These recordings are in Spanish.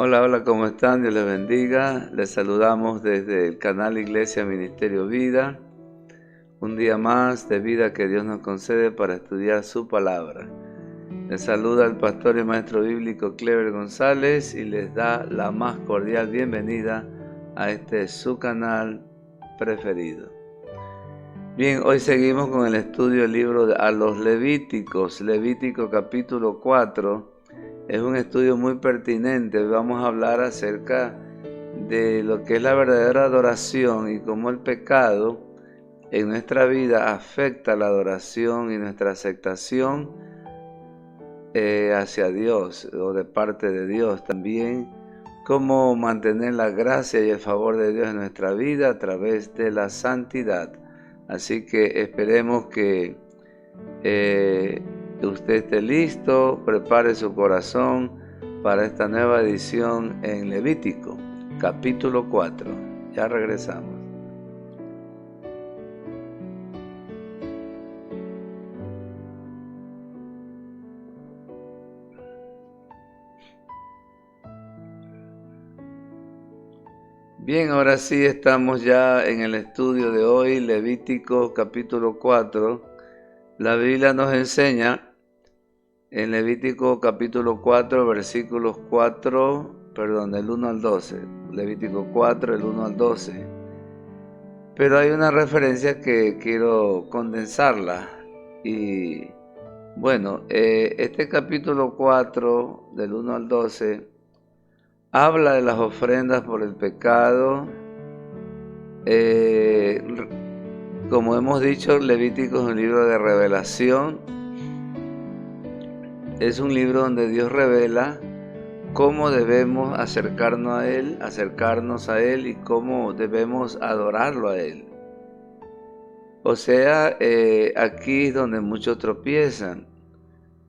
Hola, hola, ¿cómo están? Dios les bendiga. Les saludamos desde el canal Iglesia Ministerio Vida. Un día más de vida que Dios nos concede para estudiar su palabra. Les saluda el pastor y maestro bíblico Clever González y les da la más cordial bienvenida a este su canal preferido. Bien, hoy seguimos con el estudio del libro a los Levíticos, Levítico capítulo 4. Es un estudio muy pertinente. Vamos a hablar acerca de lo que es la verdadera adoración y cómo el pecado en nuestra vida afecta la adoración y nuestra aceptación hacia Dios o de parte de Dios. También cómo mantener la gracia y el favor de Dios en nuestra vida a través de la santidad. Así que esperemos que usted esté listo, prepare su corazón para esta nueva edición en Levítico, capítulo 4. Ya regresamos. Bien, ahora sí estamos ya en el estudio de hoy, Levítico capítulo 4. La Biblia nos enseña en Levítico capítulo 4, versículos del 1 al 12. Levítico 4, el 1 al 12. Pero hay una referencia que quiero condensarla. Y bueno, este capítulo 4, del 1 al 12, habla de las ofrendas por el pecado. Como hemos dicho, Levítico es un libro de revelación. Es un libro donde Dios revela cómo debemos acercarnos a Él y cómo debemos adorarlo a Él. O sea, aquí es donde muchos tropiezan.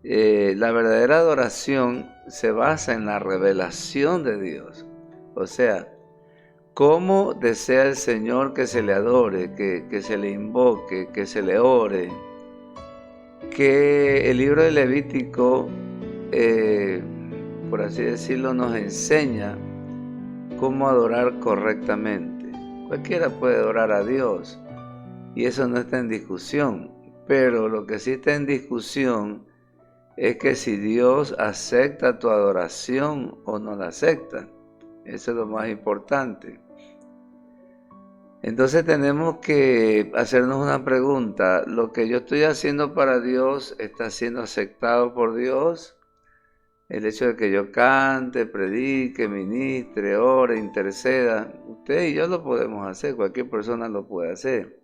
La verdadera adoración se basa en la revelación de Dios. O sea, cómo desea el Señor que se le adore, que se le invoque, que se le ore. Que el libro de Levítico, por así decirlo, nos enseña cómo adorar correctamente. Cualquiera puede adorar a Dios y eso no está en discusión, pero lo que sí está en discusión es que si Dios acepta tu adoración o no la acepta. Eso es lo más importante. Entonces tenemos que hacernos una pregunta. ¿Lo que yo estoy haciendo para Dios está siendo aceptado por Dios? El hecho de que yo cante, predique, ministre, ore, interceda, usted y yo lo podemos hacer, cualquier persona lo puede hacer.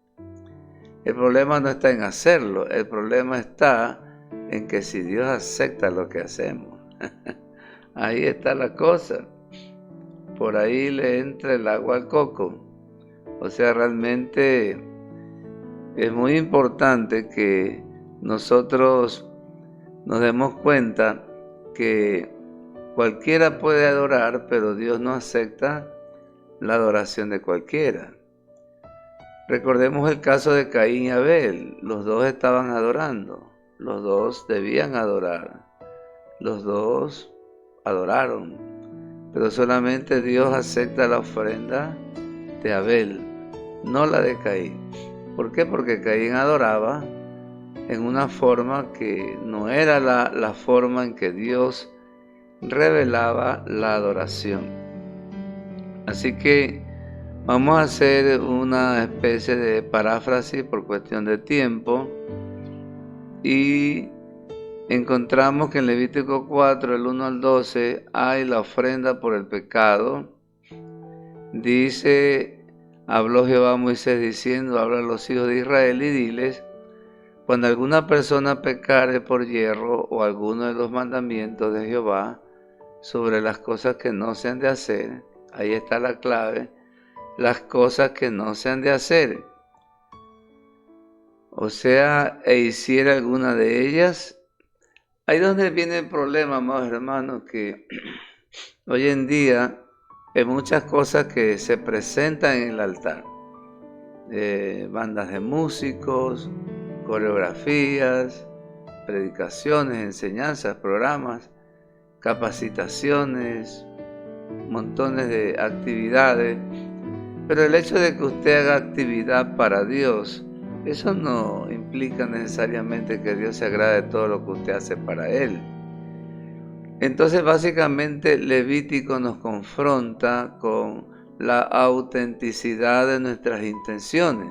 El problema no está en hacerlo, el problema está en que si Dios acepta lo que hacemos. Ahí está la cosa. Por ahí le entra el agua al coco. O sea, realmente es muy importante que nosotros nos demos cuenta que cualquiera puede adorar, pero Dios no acepta la adoración de cualquiera. Recordemos el caso de Caín y Abel. Los dos estaban adorando, los dos debían adorar, los dos adoraron, pero solamente Dios acepta la ofrenda de Abel, no la de Caín. ¿Por qué? Porque Caín adoraba en una forma que no era la forma en que Dios revelaba la adoración. Así que vamos a hacer una especie de paráfrasis por cuestión de tiempo y encontramos que en Levítico 4, el 1 al 12, hay la ofrenda por el pecado. Dice, habló Jehová a Moisés diciendo, habla a los hijos de Israel y diles, cuando alguna persona pecare por yerro o alguno de los mandamientos de Jehová sobre las cosas que no se han de hacer, ahí está la clave, las cosas que no se han de hacer. O sea, hiciera alguna de ellas. Ahí donde viene el problema, amados hermanos, que hoy en día hay muchas cosas que se presentan en el altar. Bandas de músicos, coreografías, predicaciones, enseñanzas, programas, capacitaciones, montones de actividades, pero el hecho de que usted haga actividad para Dios, eso no implica necesariamente que Dios se agrade de todo lo que usted hace para Él. Entonces, básicamente, Levítico nos confronta con la autenticidad de nuestras intenciones.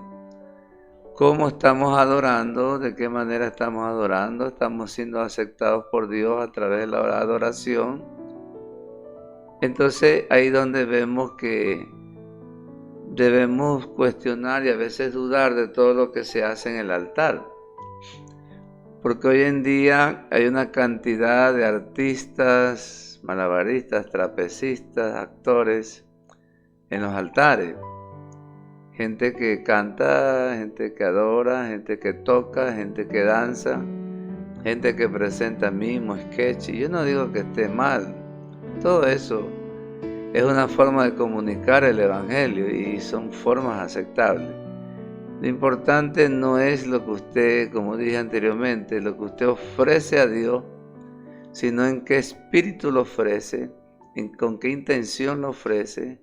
¿Cómo estamos adorando? ¿De qué manera estamos adorando? ¿Estamos siendo aceptados por Dios a través de la adoración? Entonces, ahí donde vemos que debemos cuestionar y a veces dudar de todo lo que se hace en el altar. Porque hoy en día hay una cantidad de artistas, malabaristas, trapecistas, actores en los altares. Gente que canta, gente que adora, gente que toca, gente que danza, gente que presenta mimo, sketch. Y yo no digo que esté mal. Todo eso es una forma de comunicar el Evangelio y son formas aceptables. Lo importante no es lo que usted, como dije anteriormente, lo que usted ofrece a Dios, sino en qué espíritu lo ofrece, con qué intención lo ofrece,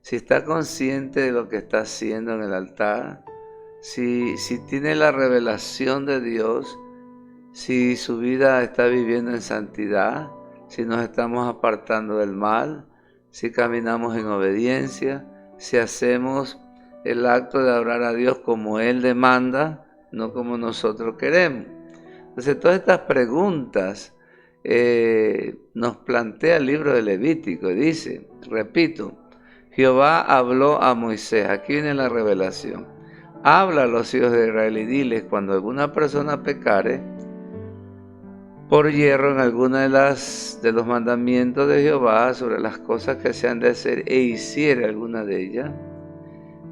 si está consciente de lo que está haciendo en el altar, si tiene la revelación de Dios, si su vida está viviendo en santidad, si nos estamos apartando del mal, si caminamos en obediencia, si hacemos el acto de adorar a Dios como Él demanda, no como nosotros queremos. Entonces, todas estas preguntas nos plantea el libro de Levítico y dice, repito, Jehová habló a Moisés, aquí viene la revelación, habla a los hijos de Israel y diles, cuando alguna persona pecare por hierro en alguna de los mandamientos de Jehová sobre las cosas que se han de hacer e hiciere alguna de ellas.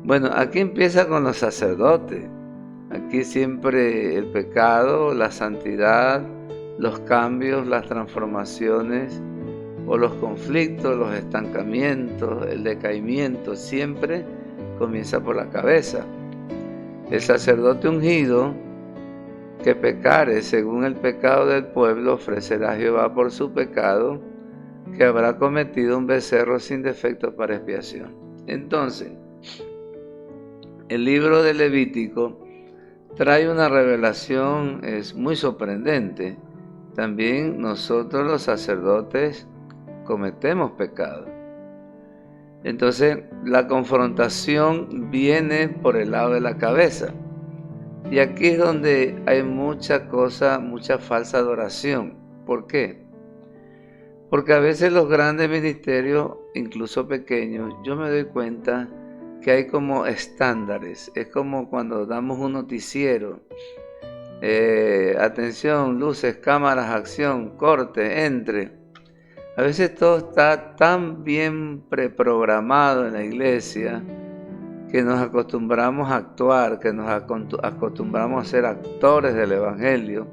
Bueno, aquí empieza con los sacerdotes. Aquí siempre el pecado, la santidad, los cambios, las transformaciones o los conflictos, los estancamientos, el decaimiento, siempre comienza por la cabeza. El sacerdote ungido que pecare según el pecado del pueblo ofrecerá a Jehová por su pecado, que habrá cometido un becerro sin defecto para expiación. Entonces, el libro de Levítico trae una revelación muy sorprendente. También nosotros los sacerdotes cometemos pecado. Entonces, la confrontación viene por el lado de la cabeza. Y aquí es donde hay mucha falsa adoración. ¿Por qué? Porque a veces los grandes ministerios, incluso pequeños, yo me doy cuenta que hay como estándares. Es como cuando damos un noticiero. Atención, luces, cámaras, acción, corte, entre. A veces todo está tan bien preprogramado en la iglesia que nos acostumbramos a actuar, que nos acostumbramos a ser actores del Evangelio,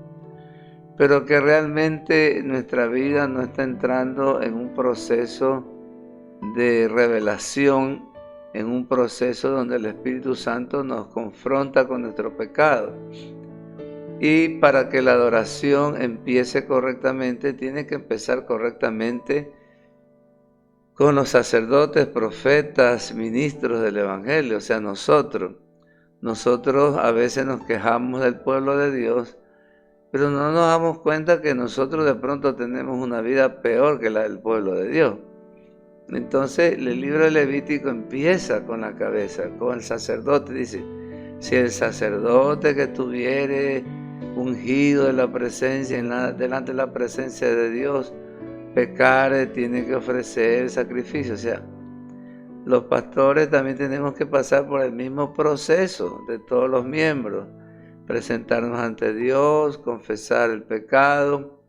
pero que realmente nuestra vida no está entrando en un proceso de revelación, en un proceso donde el Espíritu Santo nos confronta con nuestro pecado. Y para que la adoración empiece correctamente, tiene que empezar correctamente con los sacerdotes, profetas, ministros del Evangelio, o sea, nosotros. Nosotros a veces nos quejamos del pueblo de Dios, pero no nos damos cuenta que nosotros de pronto tenemos una vida peor que la del pueblo de Dios. Entonces, el libro de Levítico empieza con la cabeza, con el sacerdote. Dice, si el sacerdote que estuviere ungido de la presencia, delante de la presencia de Dios, pecare, tiene que ofrecer sacrificio. O sea, los pastores también tenemos que pasar por el mismo proceso de todos los miembros. Presentarnos ante Dios, confesar el pecado,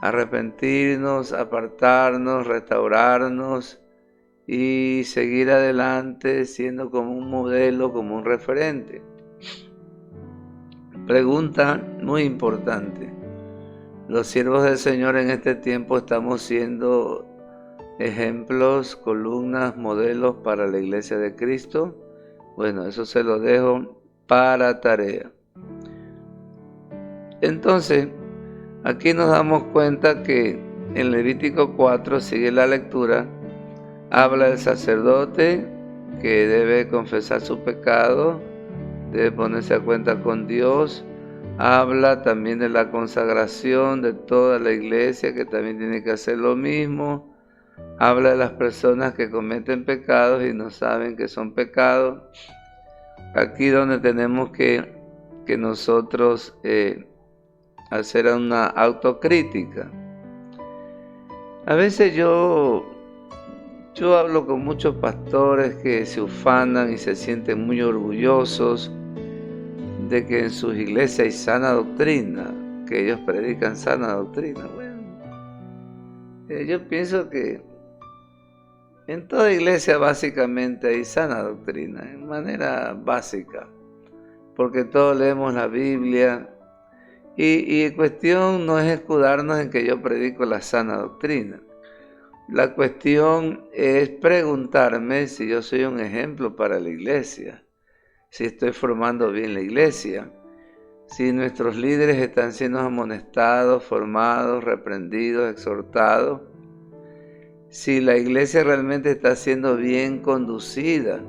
arrepentirnos, apartarnos, restaurarnos y seguir adelante siendo como un modelo, como un referente. Pregunta muy importante. Los siervos del Señor en este tiempo estamos siendo ejemplos, columnas, modelos para la Iglesia de Cristo. Bueno, eso se lo dejo para tarea. Entonces, aquí nos damos cuenta que en Levítico 4 sigue la lectura, Habla del sacerdote que debe confesar su pecado, debe ponerse a cuenta con Dios. Habla también de la consagración de toda la iglesia, que también tiene que hacer lo mismo. Habla de las personas que cometen pecados y no saben que son pecados. Aquí donde tenemos que nosotros hacer una autocrítica. A veces yo hablo con muchos pastores que se ufanan y se sienten muy orgullosos de que en sus iglesias hay sana doctrina, que ellos predican sana doctrina. Bueno, yo pienso que en toda iglesia básicamente hay sana doctrina, en manera básica, porque todos leemos la Biblia y cuestión no es escudarnos en que yo predico la sana doctrina. La cuestión es preguntarme si yo soy un ejemplo para la iglesia, si estoy formando bien la iglesia, si nuestros líderes están siendo amonestados, formados, reprendidos, exhortados, si la iglesia realmente está siendo bien conducida,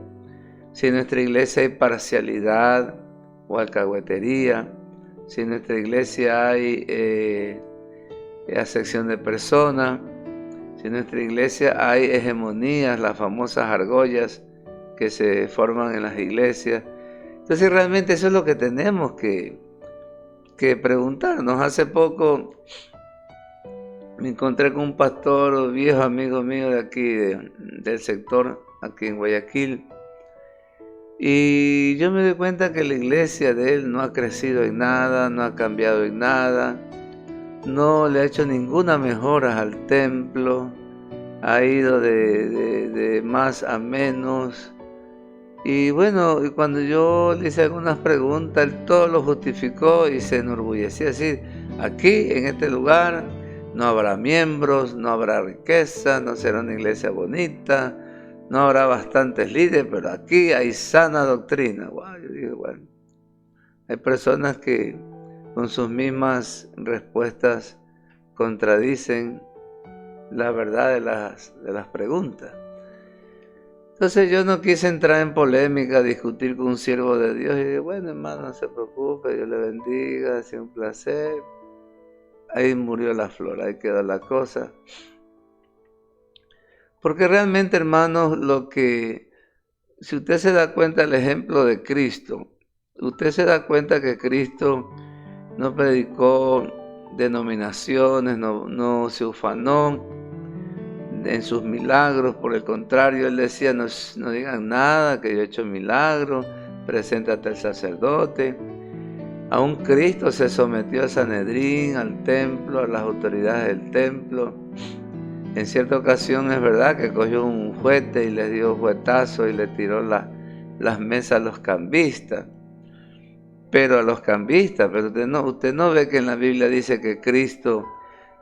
si en nuestra iglesia hay parcialidad o alcahuetería, si en nuestra iglesia hay acepción de personas, si en nuestra iglesia hay hegemonías, las famosas argollas que se forman en las iglesias. Entonces realmente eso es lo que tenemos que preguntarnos. Hace poco me encontré con un pastor, viejo amigo mío de aquí, del sector, aquí en Guayaquil, y yo me doy cuenta que la iglesia de él no ha crecido en nada, no ha cambiado en nada, no le ha hecho ninguna mejora al templo, ha ido de más a menos. Y bueno, y cuando yo le hice algunas preguntas, él todo lo justificó y se enorgullecía. Así, aquí, en este lugar, no habrá miembros, no habrá riqueza, no será una iglesia bonita, no habrá bastantes líderes, pero aquí hay sana doctrina. Wow, yo dije, bueno, hay personas que con sus mismas respuestas contradicen la verdad de las preguntas. Entonces yo no quise entrar en polémica, discutir con un siervo de Dios y dije, bueno hermano, no se preocupe, Dios le bendiga, ha sido un placer. Ahí murió la flor, ahí quedó la cosa. Porque realmente hermanos, si usted se da cuenta del ejemplo de Cristo, usted se da cuenta que Cristo no predicó denominaciones, no se ufanó en sus milagros, por el contrario, él decía, no digan nada, que yo he hecho milagros, preséntate al sacerdote. Aún Cristo se sometió a Sanedrín, al templo, a las autoridades del templo. En cierta ocasión es verdad que cogió un juguete y le dio juguetazo y le tiró las mesas a los cambistas. Pero usted no ve que en la Biblia dice que Cristo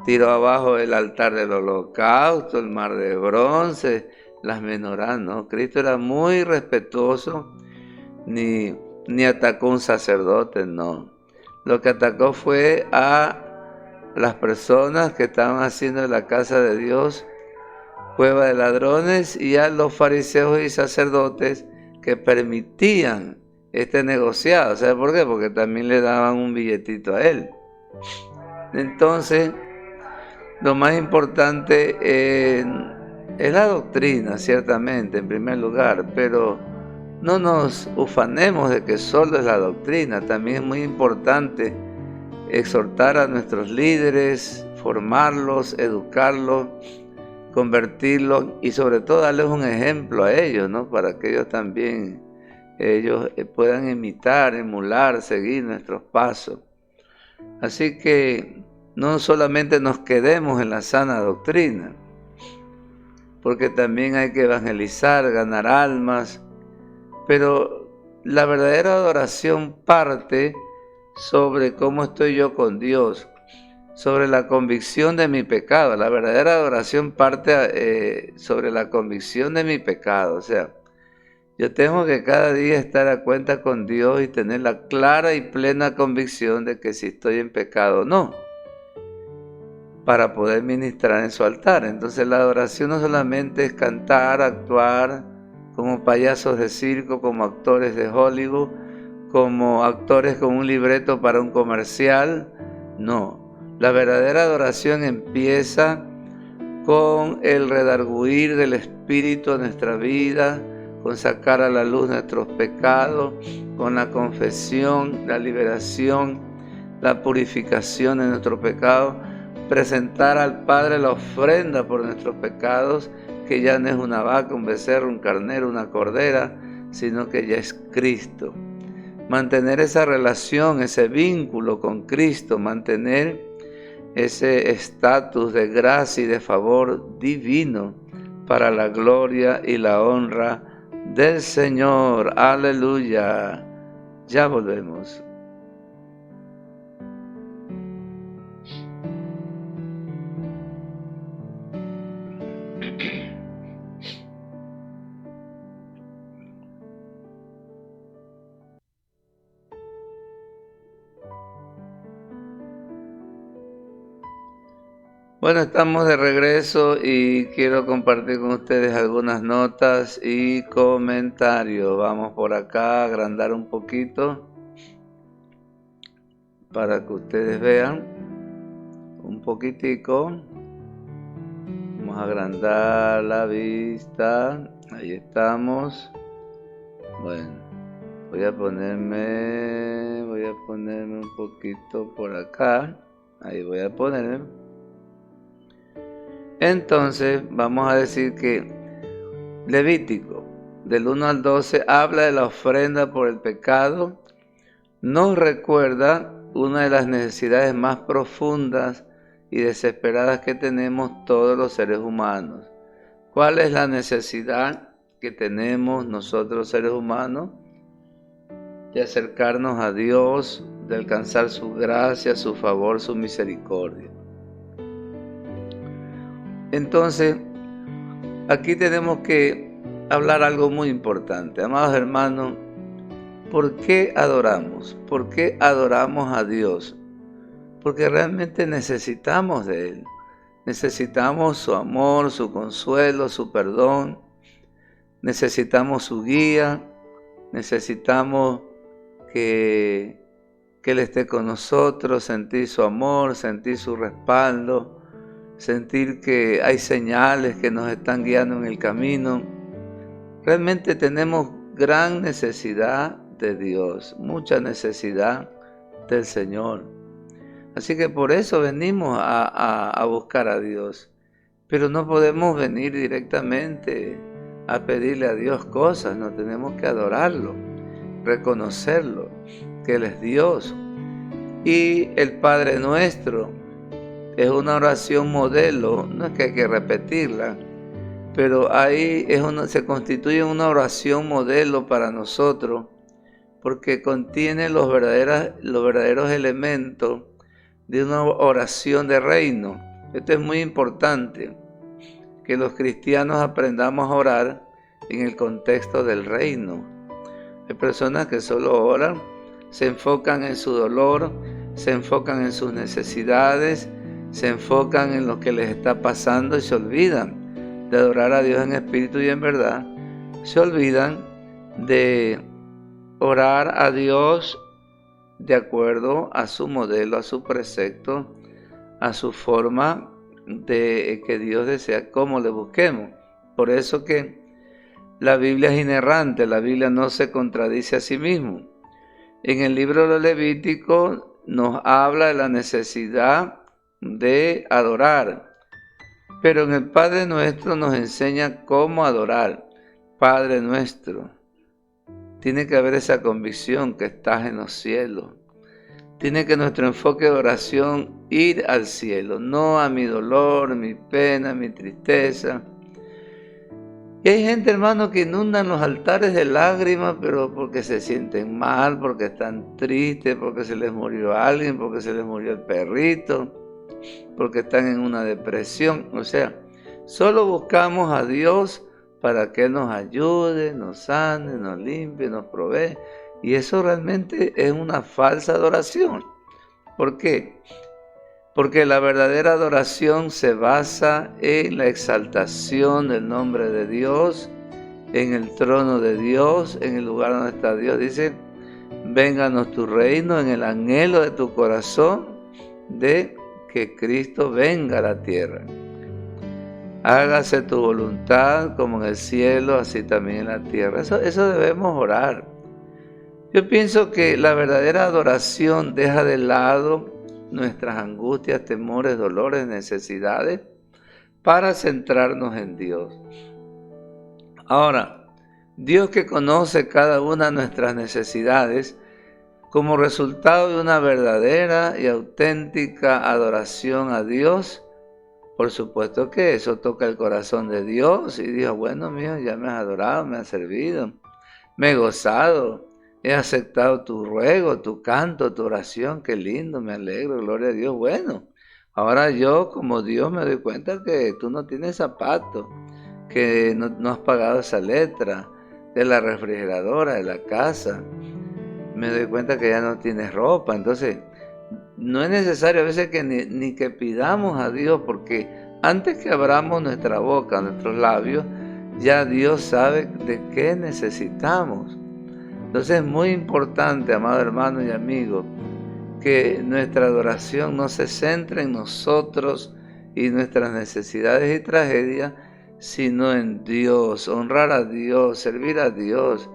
tiró abajo el altar del holocausto, el mar de bronce, las menorás, ¿no? Cristo era muy respetuoso, ni atacó a un sacerdote, no. Lo que atacó fue a las personas que estaban haciendo de la casa de Dios cueva de ladrones y a los fariseos y sacerdotes que permitían este negociado. ¿Sabe por qué? Porque también le daban un billetito a él. Entonces, lo más importante es la doctrina, ciertamente, en primer lugar, pero no nos ufanemos de que solo es la doctrina. También es muy importante exhortar a nuestros líderes, formarlos, educarlos, convertirlos y sobre todo darles un ejemplo a ellos, ¿no? Para que ellos también puedan imitar, emular, seguir nuestros pasos. Así que no solamente nos quedemos en la sana doctrina, porque también hay que evangelizar, ganar almas, pero la verdadera adoración parte sobre cómo estoy yo con Dios, sobre la convicción de mi pecado. La verdadera adoración parte sobre la convicción de mi pecado. O sea, yo tengo que cada día estar a cuenta con Dios y tener la clara y plena convicción de que si estoy en pecado o no. para poder ministrar en su altar. Entonces la adoración no solamente es cantar, actuar como payasos de circo, como actores de Hollywood, como actores con un libreto para un comercial. No, la verdadera adoración empieza con el redarguir del Espíritu en nuestra vida, con sacar a la luz nuestros pecados, con la confesión, la liberación, la purificación de nuestros pecados, presentar al Padre la ofrenda por nuestros pecados, que ya no es una vaca, un becerro, un carnero, una cordera, sino que ya es Cristo. Mantener esa relación, ese vínculo con Cristo, mantener ese estatus de gracia y de favor divino para la gloria y la honra del Señor. Aleluya. Ya volvemos. Bueno, estamos de regreso y quiero compartir con ustedes algunas notas y comentarios. Vamos por acá a agrandar un poquito para que ustedes vean un poquitico. Vamos a agrandar la vista. Ahí estamos. Bueno, voy a ponerme un poquito por acá. Ahí voy a ponerme. Entonces, vamos a decir que Levítico, del 1 al 12, habla de la ofrenda por el pecado. Nos recuerda una de las necesidades más profundas y desesperadas que tenemos todos los seres humanos. ¿Cuál es la necesidad que tenemos nosotros seres humanos? De acercarnos a Dios, de alcanzar su gracia, su favor, su misericordia. Entonces, aquí tenemos que hablar algo muy importante. Amados hermanos, ¿por qué adoramos? ¿Por qué adoramos a Dios? Porque realmente necesitamos de Él. Necesitamos su amor, su consuelo, su perdón. Necesitamos su guía. Necesitamos que Él esté con nosotros, sentir su amor, sentir su respaldo, sentir que hay señales que nos están guiando en el camino. Realmente tenemos gran necesidad de Dios, mucha necesidad del Señor. Así que por eso venimos a buscar a Dios. Pero no podemos venir directamente a pedirle a Dios cosas, no tenemos que adorarlo, reconocerlo, que Él es Dios. Y el Padre Nuestro es una oración modelo, no es que hay que repetirla, pero ahí se constituye una oración modelo para nosotros, porque contiene los verdaderos elementos de una oración de reino. Esto es muy importante, que los cristianos aprendamos a orar en el contexto del reino. Hay personas que solo oran, se enfocan en su dolor, se enfocan en sus necesidades, se enfocan en lo que les está pasando y se olvidan de adorar a Dios en espíritu y en verdad. Se olvidan de orar a Dios de acuerdo a su modelo, a su precepto, a su forma de que Dios desea cómo le busquemos. Por eso que la Biblia es inerrante, la Biblia no se contradice a sí misma. En el libro de Levítico nos habla de la necesidad de adorar, pero en el Padre Nuestro nos enseña cómo adorar. Padre Nuestro, tiene que haber esa convicción que estás en los cielos. Tiene que nuestro enfoque de oración ir al cielo, no a mi dolor, mi pena, mi tristeza. Y hay gente, hermano, que inundan los altares de lágrimas, pero porque se sienten mal, porque están tristes, porque se les murió alguien, porque se les murió el perrito, porque están en una depresión. O sea, solo buscamos a Dios para que Él nos ayude, nos sane, nos limpie, nos provee. Y eso realmente es una falsa adoración. ¿Por qué? Porque la verdadera adoración se basa en la exaltación del nombre de Dios, en el trono de Dios, en el lugar donde está Dios. Dice, vénganos tu reino, en el anhelo de tu corazón de que Cristo venga a la tierra. Hágase tu voluntad como en el cielo, así también en la tierra. Eso debemos orar. Yo pienso que la verdadera adoración deja de lado nuestras angustias, temores, dolores, necesidades, para centrarnos en Dios. Ahora, Dios, que conoce cada una de nuestras necesidades, como resultado de una verdadera y auténtica adoración a Dios, por supuesto que eso toca el corazón de Dios y dijo, bueno, mío, ya me has adorado, me has servido, me he gozado, he aceptado tu ruego, tu canto, tu oración, qué lindo, me alegro, gloria a Dios. Bueno, ahora yo como Dios me doy cuenta que tú no tienes zapatos, que no has pagado esa letra de la refrigeradora, de la casa. Me doy cuenta que ya no tienes ropa. Entonces, no es necesario a veces que ni que pidamos a Dios, porque antes que abramos nuestra boca, nuestros labios, ya Dios sabe de qué necesitamos. Entonces es muy importante, amado hermano y amigo, que nuestra adoración no se centre en nosotros y nuestras necesidades y tragedias, sino en Dios, honrar a Dios, servir a Dios.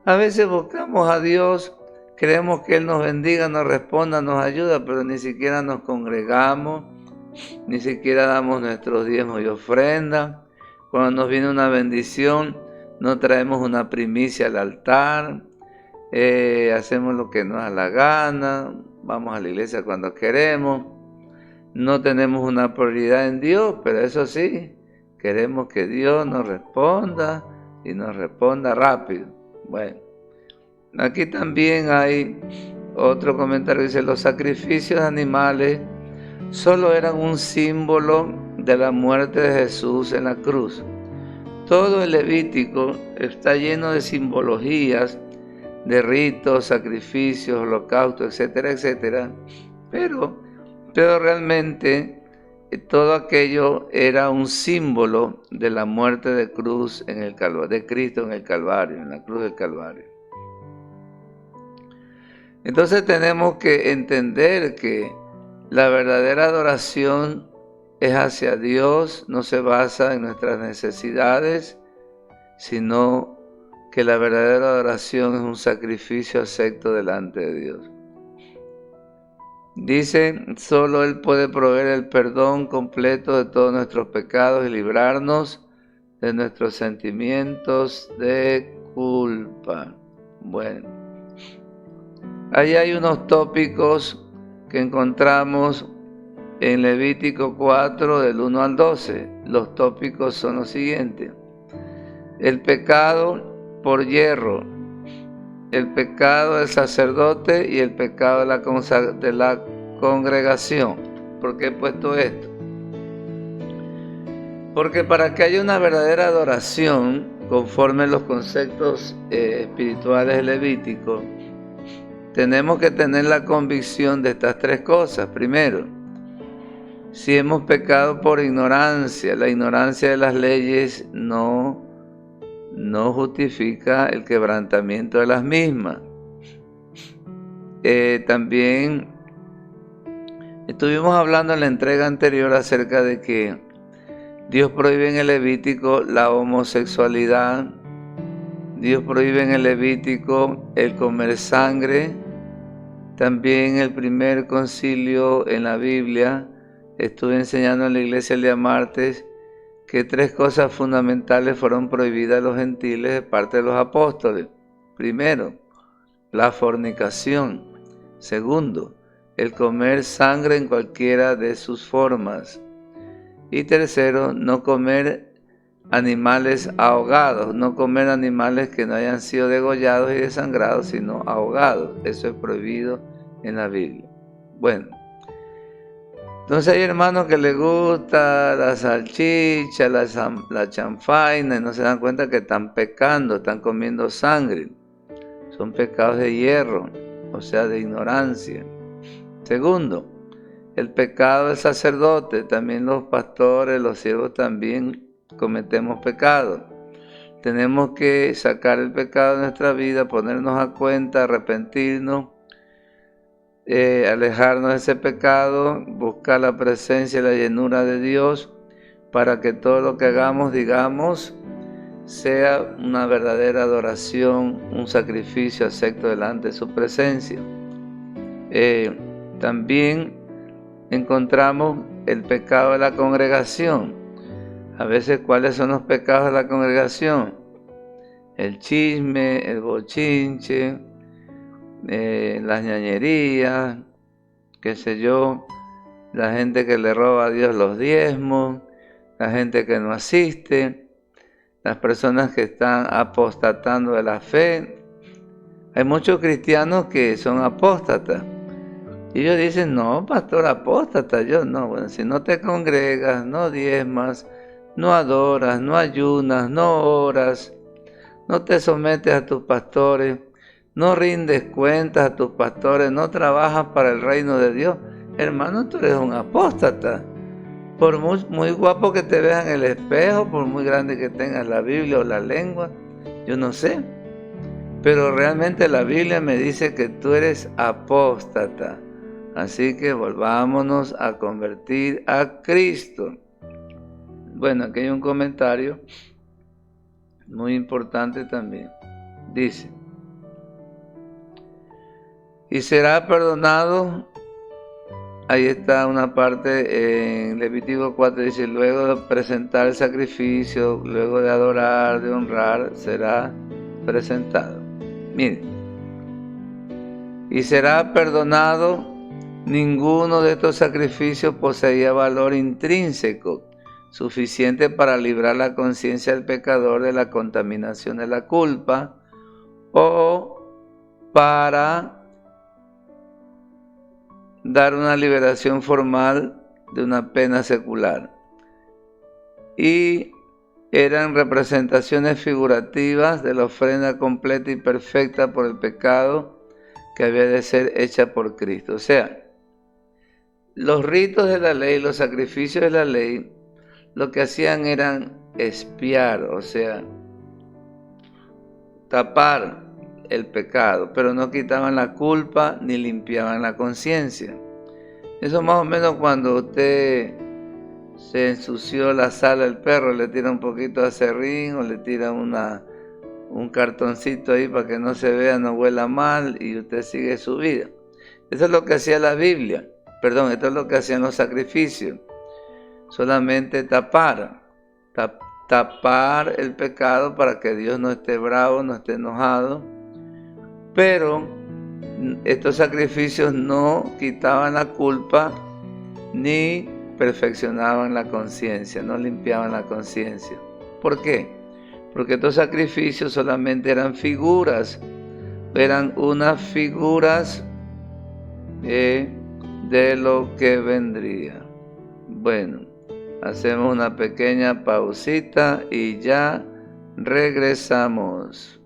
A veces buscamos a Dios, creemos que Él nos bendiga, nos responda, nos ayuda, pero ni siquiera nos congregamos, ni siquiera damos nuestros diezmos y ofrendas. Cuando nos viene una bendición, no traemos una primicia al altar, hacemos lo que nos da la gana, vamos a la iglesia cuando queremos, no tenemos una prioridad en Dios, pero eso sí, queremos que Dios nos responda y nos responda rápido. Bueno, aquí también hay otro comentario que dice, los sacrificios animales solo eran un símbolo de la muerte de Jesús en la cruz. Todo el Levítico está lleno de simbologías, de ritos, sacrificios, holocaustos, etcétera, etcétera, pero realmente todo aquello era un símbolo de la muerte de cruz en el Calvario, de Cristo en el Calvario, en la cruz del Calvario. Entonces tenemos que entender que la verdadera adoración es hacia Dios, no se basa en nuestras necesidades, sino que la verdadera adoración es un sacrificio acepto delante de Dios. Dice, solo Él puede proveer el perdón completo de todos nuestros pecados y librarnos de nuestros sentimientos de culpa. Bueno, ahí hay unos tópicos que encontramos en Levítico 4, del 1 al 12. Los tópicos son los siguientes. El pecado por hierro, el pecado del sacerdote y el pecado de la congregación. ¿Por qué he puesto esto? Porque para que haya una verdadera adoración, conforme los conceptos espirituales de Levítico, tenemos que tener la convicción de estas tres cosas. Primero, si hemos pecado por ignorancia, la ignorancia de las leyes no justifica el quebrantamiento de las mismas. También estuvimos hablando en la entrega anterior acerca de que Dios prohíbe en el Levítico la homosexualidad, Dios prohíbe en el Levítico el comer sangre. También el primer concilio en la Biblia, estuve enseñando en la iglesia el día martes, que tres cosas fundamentales fueron prohibidas a los gentiles de parte de los apóstoles. Primero, la fornicación. Segundo, el comer sangre en cualquiera de sus formas. Y tercero, no comer animales ahogados, no comer animales que no hayan sido degollados y desangrados, sino ahogados. Eso es prohibido en la Biblia. Bueno, entonces hay hermanos que les gusta la salchicha, la chanfaina, y no se dan cuenta que están pecando, están comiendo sangre. Son pecados de hierro, o sea, de ignorancia. Segundo, el pecado del sacerdote, también los pastores, los siervos también cometemos pecado. Tenemos que sacar el pecado de nuestra vida, ponernos a cuenta, arrepentirnos, alejarnos de ese pecado, buscar la presencia y la llenura de Dios para que todo lo que hagamos, digamos, sea una verdadera adoración, un sacrificio acepto delante de su presencia. También encontramos el pecado de la congregación. A veces, ¿cuáles son los pecados de la congregación? El chisme, el bochinche, las ñañerías, qué sé yo, la gente que le roba a Dios los diezmos, la gente que no asiste, las personas que están apostatando de la fe. Hay muchos cristianos que son apóstatas. Y ellos dicen, no, pastor, apóstata. Yo no, bueno, si no te congregas, no diezmas, no adoras, no ayunas, no oras, no te sometes a tus pastores, no rindes cuentas a tus pastores, no trabajas para el reino de Dios, hermano, tú eres un apóstata. Por muy guapo que te veas en el espejo, por muy grande que tengas la Biblia o la lengua, yo no sé. Pero realmente la Biblia me dice que tú eres apóstata. Así que volvámonos a convertir a Cristo. Bueno, aquí hay un comentario muy importante también. Dice, y será perdonado. Ahí está una parte en Levítico 4, dice, luego de presentar el sacrificio, luego de adorar, de honrar, será presentado. Miren, y será perdonado. Ninguno de estos sacrificios poseía valor intrínseco suficiente para librar la conciencia del pecador de la contaminación de la culpa o para dar una liberación formal de una pena secular. Y eran representaciones figurativas de la ofrenda completa y perfecta por el pecado que había de ser hecha por Cristo. O sea, los ritos de la ley, los sacrificios de la ley, lo que hacían eran expiar, o sea, tapar el pecado, pero no quitaban la culpa ni limpiaban la conciencia. Eso más o menos cuando usted se ensució la sala del perro, le tira un poquito de acerrín o le tira un cartoncito ahí para que no se vea, no huela mal y usted sigue su vida. Eso es lo que hacía la Biblia. Perdón, esto es lo que hacían los sacrificios. Solamente tapar el pecado para que Dios no esté bravo, no esté enojado. Pero estos sacrificios no quitaban la culpa ni perfeccionaban la conciencia, no limpiaban la conciencia. ¿Por qué? Porque estos sacrificios solamente eran figuras, eran unas figuras de lo que vendría. Bueno, hacemos una pequeña pausita y ya regresamos.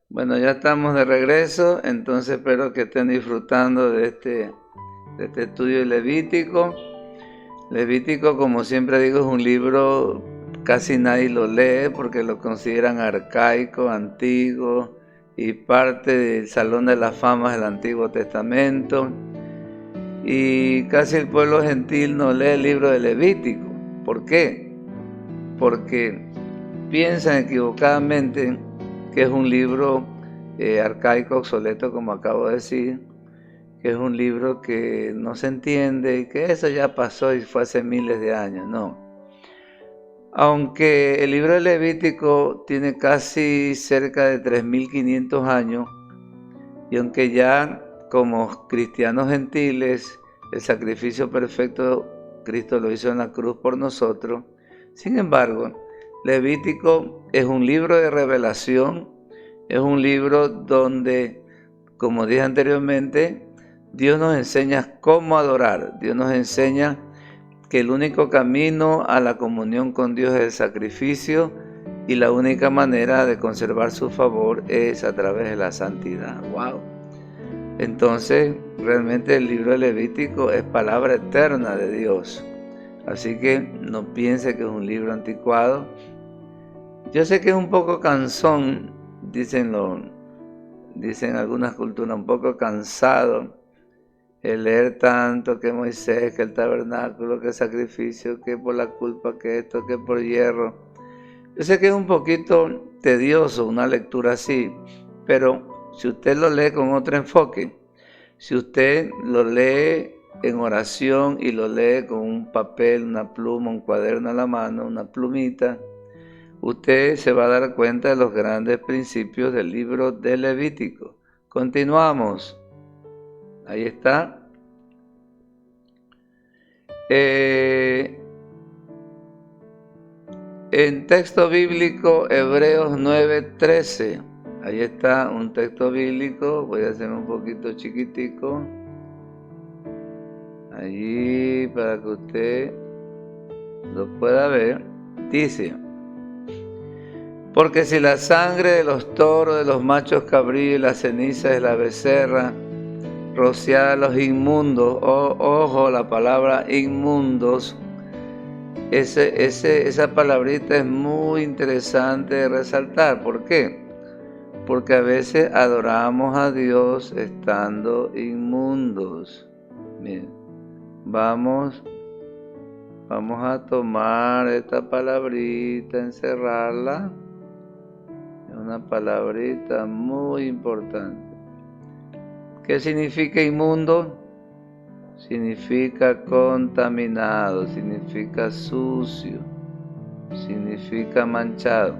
Bueno, ya estamos de regreso, entonces espero que estén disfrutando de este estudio levítico. Levítico, como siempre digo, es un libro, casi nadie lo lee porque lo consideran arcaico, antiguo y parte del Salón de la Fama del Antiguo Testamento. Y casi el pueblo gentil no lee el libro de Levítico. ¿Por qué? Porque piensan equivocadamente que es un libro arcaico, obsoleto, como acabo de decir, que es un libro que no se entiende y que eso ya pasó y fue hace miles de años. No. Aunque el libro de Levítico tiene casi cerca de 3.500 años, y aunque ya como cristianos gentiles el sacrificio perfecto Cristo lo hizo en la cruz por nosotros. Sin embargo, Levítico es un libro de revelación, es un libro donde, como dije anteriormente, Dios nos enseña cómo adorar. Dios nos enseña que el único camino a la comunión con Dios es el sacrificio y la única manera de conservar su favor es a través de la santidad. ¡Wow! Entonces, realmente el libro de Levítico es palabra eterna de Dios. Así que no piense que es un libro anticuado. Yo sé que es un poco cansón, dicen algunas culturas, un poco cansado el leer tanto que Moisés, que el tabernáculo, que el sacrificio, que por la culpa, que esto, que por hierro. Yo sé que es un poquito tedioso una lectura así, pero si usted lo lee con otro enfoque, si usted lo lee en oración y lo lee con un papel, una pluma, un cuaderno a la mano, una plumita, usted se va a dar cuenta de los grandes principios del libro de Levítico. Continuamos. Ahí está. En texto bíblico, Hebreos 9:13. Ahí está un texto bíblico. Voy a hacerme un poquito chiquitico. Allí para que usted lo pueda ver. Dice: porque si la sangre de los toros, de los machos cabríos y la ceniza de la becerra rociada a los inmundos, ojo, la palabra inmundos, esa palabrita es muy interesante de resaltar. ¿Por qué? Porque a veces adoramos a Dios estando inmundos. Miren, vamos a tomar esta palabrita, encerrarla. Es una palabrita muy importante. ¿Qué significa inmundo? Significa contaminado, significa sucio, significa manchado.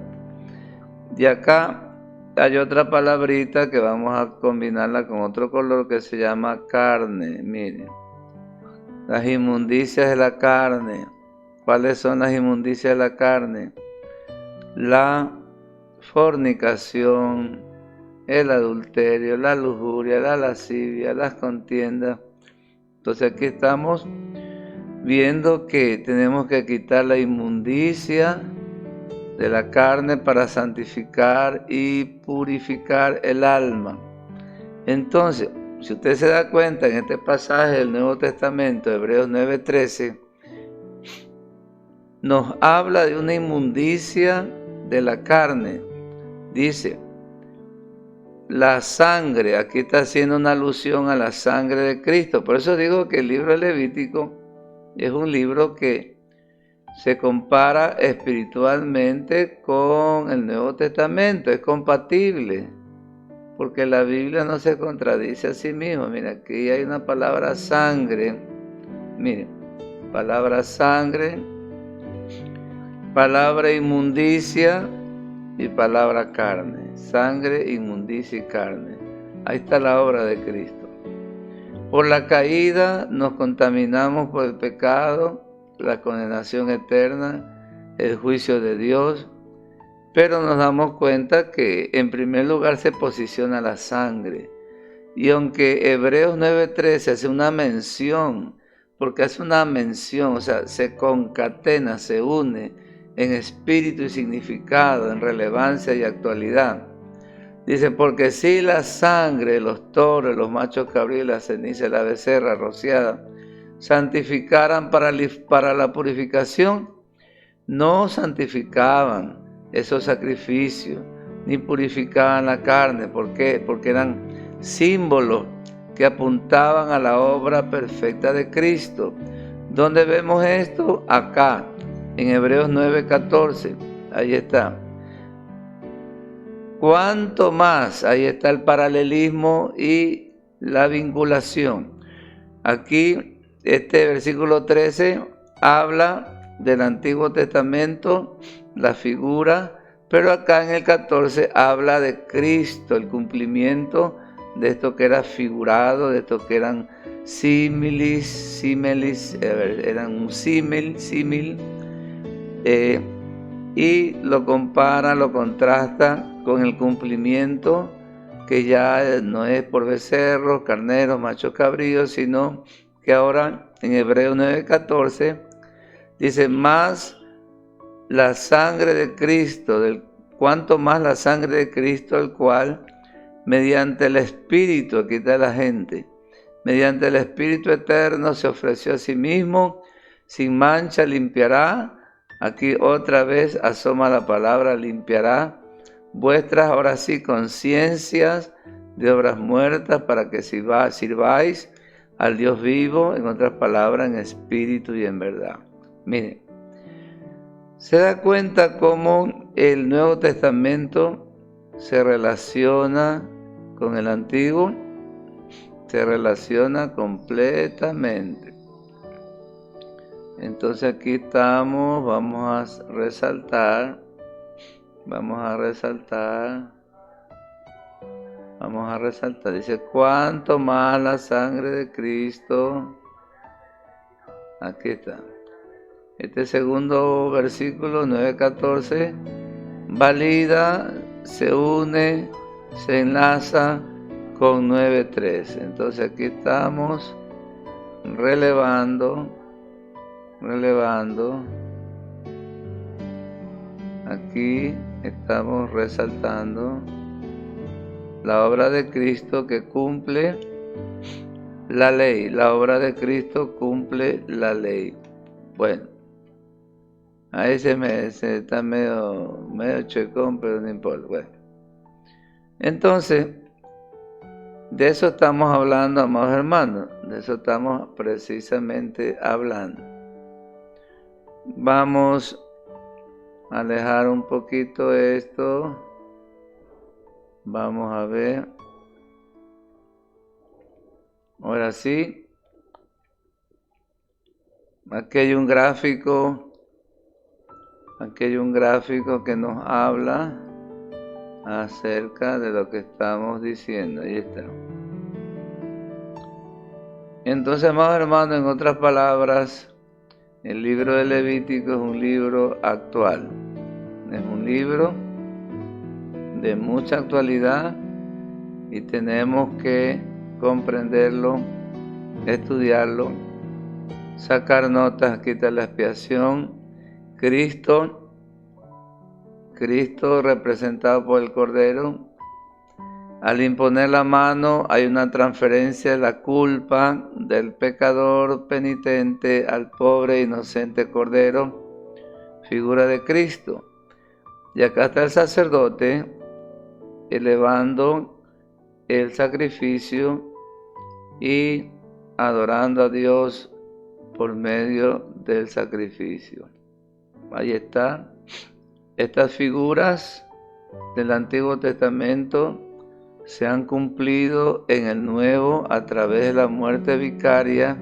Y acá hay otra palabrita que vamos a combinarla con otro color que se llama carne. Miren, las inmundicias de la carne. ¿Cuáles son las inmundicias de la carne? La fornicación, el adulterio, la lujuria, la lascivia, las contiendas. Entonces aquí estamos viendo que tenemos que quitar la inmundicia de la carne para santificar y purificar el alma. Entonces, si usted se da cuenta en este pasaje del Nuevo Testamento, Hebreos 9:13, nos habla de una inmundicia de la carne. Dice, la sangre, aquí está haciendo una alusión a la sangre de Cristo. Por eso digo que el libro de Levítico es un libro que se compara espiritualmente con el Nuevo Testamento, es compatible, porque la Biblia no se contradice a sí misma. Mira, aquí hay una palabra sangre, miren, palabra sangre, palabra inmundicia y palabra carne. Sangre, inmundicia y carne. Ahí está la obra de Cristo. Por la caída nos contaminamos por el pecado, la condenación eterna, el juicio de Dios, pero nos damos cuenta que en primer lugar se posiciona la sangre. Y aunque Hebreos 9:13 hace una mención, porque hace una mención, o sea, se concatena, se une en espíritu y significado, en relevancia y actualidad. Dice, porque si la sangre de los toros, los machos cabríos, la ceniza de la becerra rociada, santificaran para la purificación, no santificaban esos sacrificios, ni purificaban la carne. ¿Por qué? Porque eran símbolos que apuntaban a la obra perfecta de Cristo. ¿Dónde vemos esto? Acá, en Hebreos 9:14, ahí está. ¿Cuánto más? Ahí está el paralelismo y la vinculación. Aquí, este versículo 13 habla del Antiguo Testamento, la figura, pero acá en el 14 habla de Cristo, el cumplimiento de esto que era figurado, de esto que eran símiles, eran un símil, y lo compara, lo contrasta con el cumplimiento que ya no es por becerros, carneros, machos cabríos, sino que ahora en Hebreos 9:14 dice, más la sangre de Cristo, cuanto más la sangre de Cristo, el cual mediante el Espíritu, aquí está la gente, mediante el Espíritu eterno se ofreció a sí mismo, sin mancha limpiará, aquí otra vez asoma la palabra limpiará, vuestras ahora sí conciencias de obras muertas para que sirváis al Dios vivo, en otras palabras, en espíritu y en verdad. Miren, se da cuenta cómo el Nuevo Testamento se relaciona con el Antiguo, se relaciona completamente. Entonces aquí estamos, vamos a resaltar, dice, cuánto más la sangre de Cristo, aquí está, este segundo versículo, 9:14, valida, se une, se enlaza con 9:13. Entonces aquí estamos relevando, aquí estamos resaltando la obra de Cristo que cumple la ley, la obra de Cristo cumple la ley. Bueno, ahí se está medio checón, pero no importa. Bueno, entonces, de eso estamos hablando, amados hermanos, de eso estamos precisamente hablando. Vamos a alejar un poquito esto. Vamos a ver. Ahora sí. Aquí hay un gráfico. Que nos habla acerca de lo que estamos diciendo. Ahí está. Entonces, amados hermanos, en otras palabras, el libro de Levítico es un libro actual. Es un libro de mucha actualidad y tenemos que comprenderlo, estudiarlo, sacar notas. Aquí está la expiación. Cristo representado por el Cordero. Al imponer la mano hay una transferencia de la culpa del pecador penitente al pobre inocente Cordero, figura de Cristo. Y acá está el sacerdote elevando el sacrificio y adorando a Dios por medio del sacrificio. Ahí está. Estas figuras del Antiguo Testamento se han cumplido en el Nuevo a través de la muerte vicaria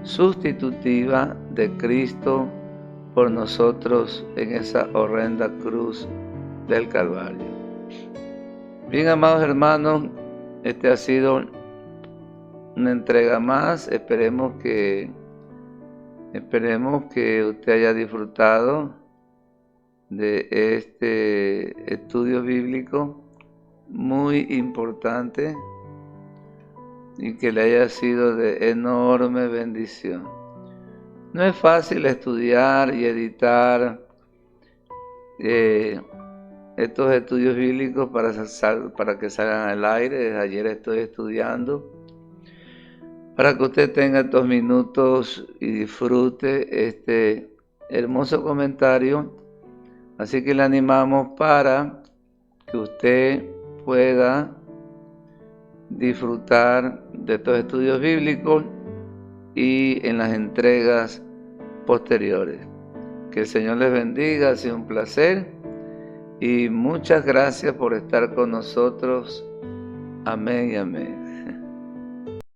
sustitutiva de Cristo por nosotros en esa horrenda cruz del Calvario. Bien, amados hermanos, este ha sido una entrega más. Esperemos que usted haya disfrutado de este estudio bíblico muy importante y que le haya sido de enorme bendición. No es fácil estudiar y editar estos estudios bíblicos para que salgan al aire. Desde ayer estoy estudiando para que usted tenga estos minutos y disfrute este hermoso comentario. Así que le animamos para que usted pueda disfrutar de estos estudios bíblicos y en las entregas posteriores. Que el Señor les bendiga, ha sido un placer y muchas gracias por estar con nosotros. Amén y amén.